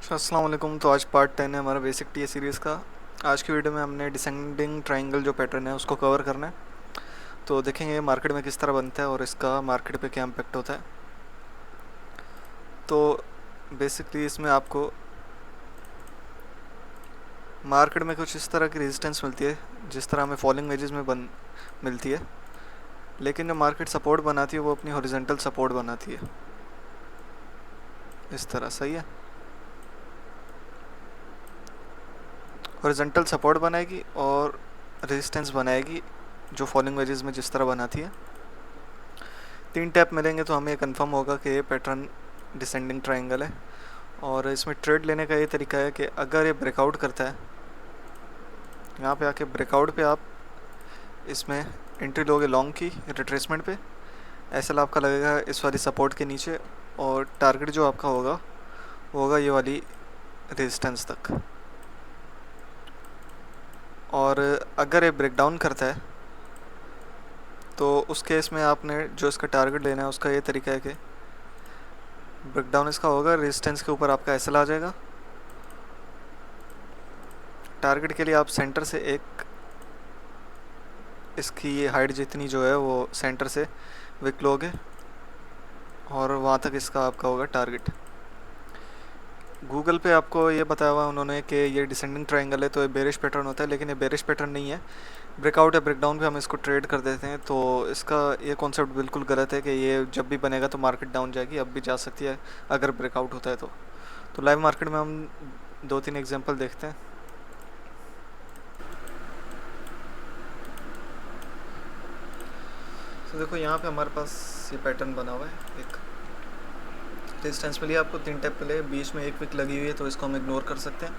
अस्सलाम वालेकुम। तो आज पार्ट 10 है हमारा बेसिक टी ए सीरीज़ का। आज की वीडियो में हमने डिसेंडिंग ट्रायंगल जो पैटर्न है उसको कवर करना है। तो देखेंगे मार्केट में किस तरह बनता है और इसका मार्केट पे क्या इम्पेक्ट होता है। तो बेसिकली इसमें आपको मार्केट में कुछ इस तरह की रेजिस्टेंस मिलती है जिस तरह हमें फॉलिंग वेजेस में मिलती है, लेकिन जो मार्केट सपोर्ट बनाती है वो अपनी हॉरिजॉन्टल सपोर्ट बनाती है इस तरह। सही है, हॉरिजॉन्टल सपोर्ट बनाएगी और रेजिस्टेंस बनाएगी जो फॉलिंग वेजेस में जिस तरह बनाती है। 3 टैप मिलेंगे तो हमें कंफर्म होगा कि ये पैटर्न डिसेंडिंग ट्रायंगल है। और इसमें ट्रेड लेने का ये तरीका है कि अगर ये ब्रेकआउट करता है, यहाँ पे आके ब्रेकआउट पे आप इसमें एंट्री लोगे लॉन्ग की रिट्रेसमेंट पे। ऐसा आपका लगेगा इस वाली सपोर्ट के नीचे, और टारगेट जो आपका होगा वो होगा ये वाली रेजिस्टेंस तक। और अगर ये ब्रेकडाउन करता है तो उस केस में आपने जो इसका टारगेट लेना है उसका ये तरीका है कि ब्रेकडाउन इसका होगा, रेजिस्टेंस के ऊपर आपका एसएल आ जाएगा। टारगेट के लिए आप सेंटर से एक इसकी ये हाइट जितनी जो है वो सेंटर से विक लोगे और वहाँ तक इसका आपका होगा टारगेट। गूगल पे आपको ये बताया हुआ उन्होंने कि ये डिसेंडिंग ट्रायंगल है तो ये बेरिश पैटर्न होता है, लेकिन ये बेरिश पैटर्न नहीं है। ब्रेकआउट या ब्रेकडाउन पे हम इसको ट्रेड कर देते हैं। तो इसका ये कॉन्सेप्ट बिल्कुल गलत है कि ये जब भी बनेगा तो मार्केट डाउन जाएगी, अब भी जा सकती है अगर ब्रेकआउट होता है तो लाइव मार्केट में हम 2-3 एग्जांपल देखते हैं। तो देखो यहाँ पे हमारे पास ये पैटर्न बना हुआ है। एक रेजिस्टेंस मिली आपको 3 टैप मिले, बीच में एक विक लगी हुई है तो इसको हम इग्नोर कर सकते हैं।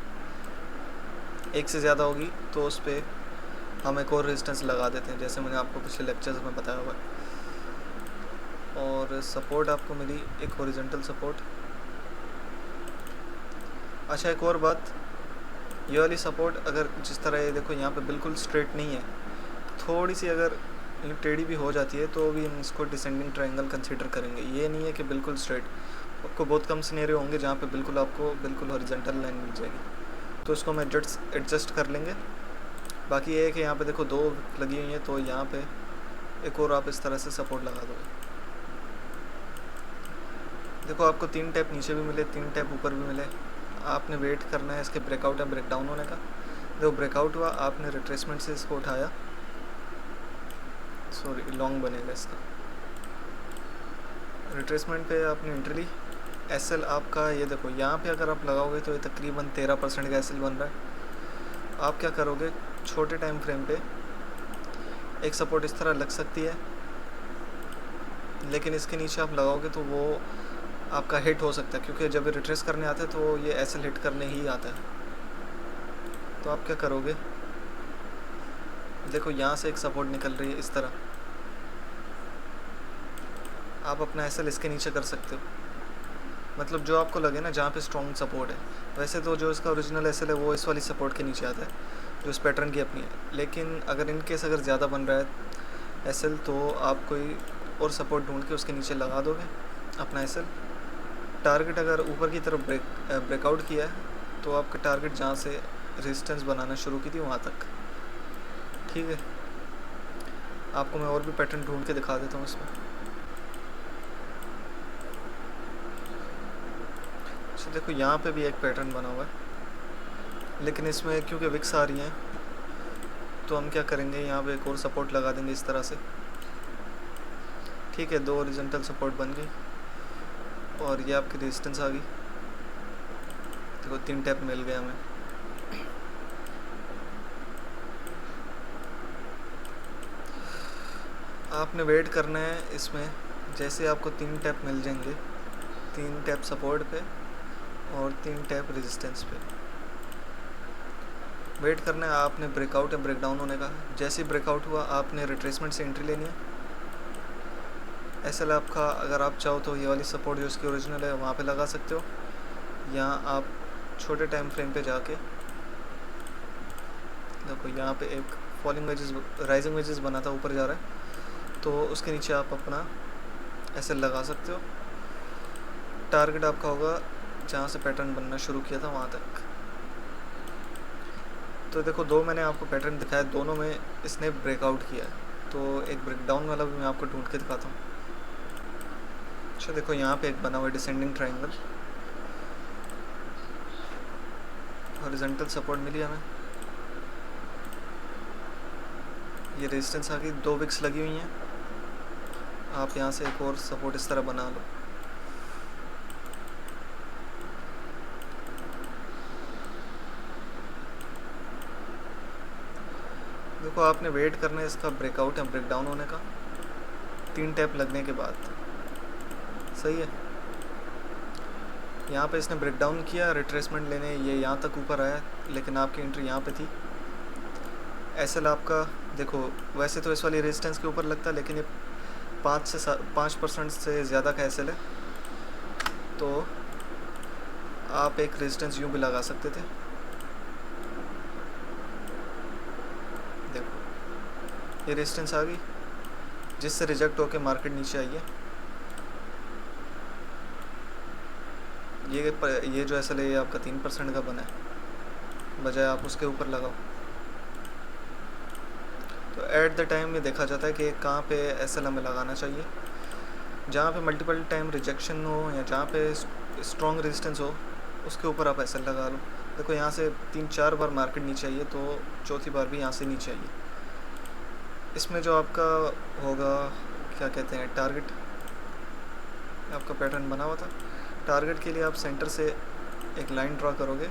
एक से ज़्यादा होगी तो उस पर हम एक और रेजिस्टेंस लगा देते हैं, जैसे मैंने आपको पिछले लेक्चर्स में बताया हुआ है। और सपोर्ट आपको मिली एक हॉरिजॉन्टल सपोर्ट। अच्छा, एक और बात, ये वाली सपोर्ट अगर जिस तरह ये देखो यहाँ पे बिल्कुल स्ट्रेट नहीं है, थोड़ी सी अगर टेढ़ी भी हो जाती है तो भी हम इसको डिसेंडिंग ट्रायंगल कंसीडर करेंगे। ये नहीं है कि बिल्कुल स्ट्रेट। आपको बहुत कम सिनेरियो होंगे जहाँ पे बिल्कुल आपको बिल्कुल हॉरिजॉन्टल लाइन मिल जाएगी, तो इसको हम एडजस्ट कर लेंगे। बाकी ये है कि यहाँ पे देखो 2 लगी हुई हैं तो यहाँ पे एक और आप इस तरह से सपोर्ट लगा दोगे। देखो आपको 3 टैप नीचे भी मिले, 3 टैप ऊपर भी मिले। आपने वेट करना है इसके ब्रेकआउट या ब्रेकडाउन होने का। देखो ब्रेकआउट हुआ, आपने रिट्रेसमेंट से इसको उठाया, सॉरी लॉन्ग बनेगा इसका। रिट्रेसमेंट पे आपने एंट्री ली, एसएल आपका ये देखो यहाँ पे अगर आप लगाओगे तो ये तकरीबन 13% का एसएल बन रहा है। आप क्या करोगे, छोटे टाइम फ्रेम पे एक सपोर्ट इस तरह लग सकती है, लेकिन इसके नीचे आप लगाओगे तो वो आपका हिट हो सकता है, क्योंकि जब ये रिट्रेस करने आता है तो ये एसएल हिट करने ही आता है। तो आप क्या करोगे, देखो यहाँ से एक सपोर्ट निकल रही है इस तरह, आप अपना एसएल इसके नीचे कर सकते हो। मतलब जो आपको लगे ना जहाँ पे स्ट्रॉन्ग सपोर्ट है। वैसे तो जो इसका ओरिजिनल एसएल है वो इस वाली सपोर्ट के नीचे आता है जो इस पैटर्न की अपनी है, लेकिन अगर इनकेस अगर ज़्यादा बन रहा है एसएल तो आप कोई और सपोर्ट ढूंढ के उसके नीचे लगा दोगे अपना एसएल। टारगेट अगर ऊपर की तरफ ब्रेकआउट किया है तो आपका टारगेट जहाँ से रेजिस्टेंस बनाना शुरू की थी वहाँ तक। ठीक है, आपको मैं और भी पैटर्न ढूंढ के दिखा देता हूँ इसमें। अच्छा देखो यहाँ पे भी एक पैटर्न बना हुआ है, लेकिन इसमें क्योंकि विक्स आ रही हैं तो हम क्या करेंगे, यहाँ पे एक और सपोर्ट लगा देंगे इस तरह से। ठीक है, 2 हॉरिजॉन्टल सपोर्ट बन गई और ये आपकी रेजिस्टेंस आ गई। देखो 3 टैप मिल गया हमें। आपने वेट करना है इसमें, जैसे आपको 3 टैप मिल जाएंगे, 3 टैप सपोर्ट पे और 3 टैप रेजिस्टेंस पे, वेट करना है आपने ब्रेकआउट या ब्रेकडाउन होने का। जैसे ही ब्रेकआउट हुआ आपने रिट्रेसमेंट से एंट्री लेनी है। एसएल आपका अगर आप चाहो तो ये वाली सपोर्ट जो इसकी ओरिजिनल है वहाँ पे लगा सकते हो, या आप छोटे टाइम फ्रेम पे जाके देखो यहाँ पे एक फॉलिंग वेजेस राइजिंग वेजेस बना था ऊपर जा रहा है, तो उसके नीचे आप अपना एसएल लगा सकते हो। टारगेट आपका होगा जहाँ से पैटर्न बनना शुरू किया था वहाँ तक। तो देखो 2 मैंने आपको पैटर्न दिखाया, दोनों में इसने ब्रेकआउट किया है। तो एक ब्रेकडाउन वाला भी मैं आपको ढूंढ के दिखाता हूँ। अच्छा देखो यहाँ पे एक बना हुआ डिसेंडिंग ट्रायंगल, हॉरिजॉन्टल सपोर्ट मिली हमें, ये रेजिस्टेंस आ गई, 2 विक्स लगी हुई हैं। आप यहाँ से एक और सपोर्ट इस तरह बना लो। देखो आपने वेट करना है इसका ब्रेकआउट या ब्रेकडाउन होने का, 3 टैप लगने के बाद। सही है, यहाँ पे इसने ब्रेकडाउन किया, रिट्रेसमेंट लेने ये यहाँ तक ऊपर आया, लेकिन आपकी एंट्री यहाँ पे थी। एसएल आपका देखो वैसे तो इस वाली रेजिस्टेंस के ऊपर लगता है, लेकिन ये 5% से ज़्यादा का एसएल है, तो आप एक रेजिस्टेंस यूँ भी लगा सकते थे। देखो ये रेजिस्टेंस आ गई, जिससे रिजेक्ट होकर मार्केट नीचे आई है। ये जो एसएल है ये आपका 3% का बना है, बजाय आप उसके ऊपर लगाओ। तो एट द टाइम ये देखा जाता है कि कहाँ पे एसएल हमें लगाना चाहिए। जहाँ पे मल्टीपल टाइम रिजेक्शन हो या जहाँ पे स्ट्रॉन्ग रेजिस्टेंस हो, उसके ऊपर आप एसएल लगा लो। देखो यहाँ से 3-4 बार मार्केट नीचे आई है, तो चौथी बार भी यहाँ से नीचे आई है। इसमें जो आपका होगा क्या कहते हैं टारगेट, आपका पैटर्न बना हुआ था। टारगेट के लिए आप सेंटर से एक लाइन ड्रा करोगे,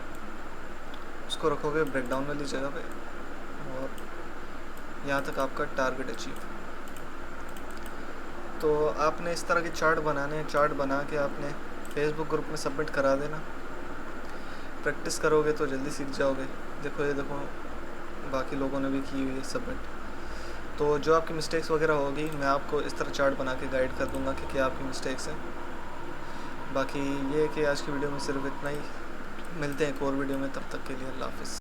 उसको रखोगे ब्रेकडाउन वाली जगह पे, और यहाँ तक आपका टारगेट अचीव। तो आपने इस तरह के चार्ट बनाने हैं, चार्ट बना के आपने फेसबुक ग्रुप में सबमिट करा देना। प्रैक्टिस करोगे तो जल्दी सीख जाओगे। देखो ये देखो बाकी लोगों ने भी की हुई है सबमिट। तो जो आपकी मिस्टेक्स वगैरह होगी, मैं आपको इस तरह चार्ट बना के गाइड कर दूंगा कि क्या आपकी मिस्टेक्स हैं। बाकी ये है कि आज की वीडियो में सिर्फ इतना ही। मिलते हैं एक और वीडियो में, तब तक के लिए अल्लाह हाफ़िज़।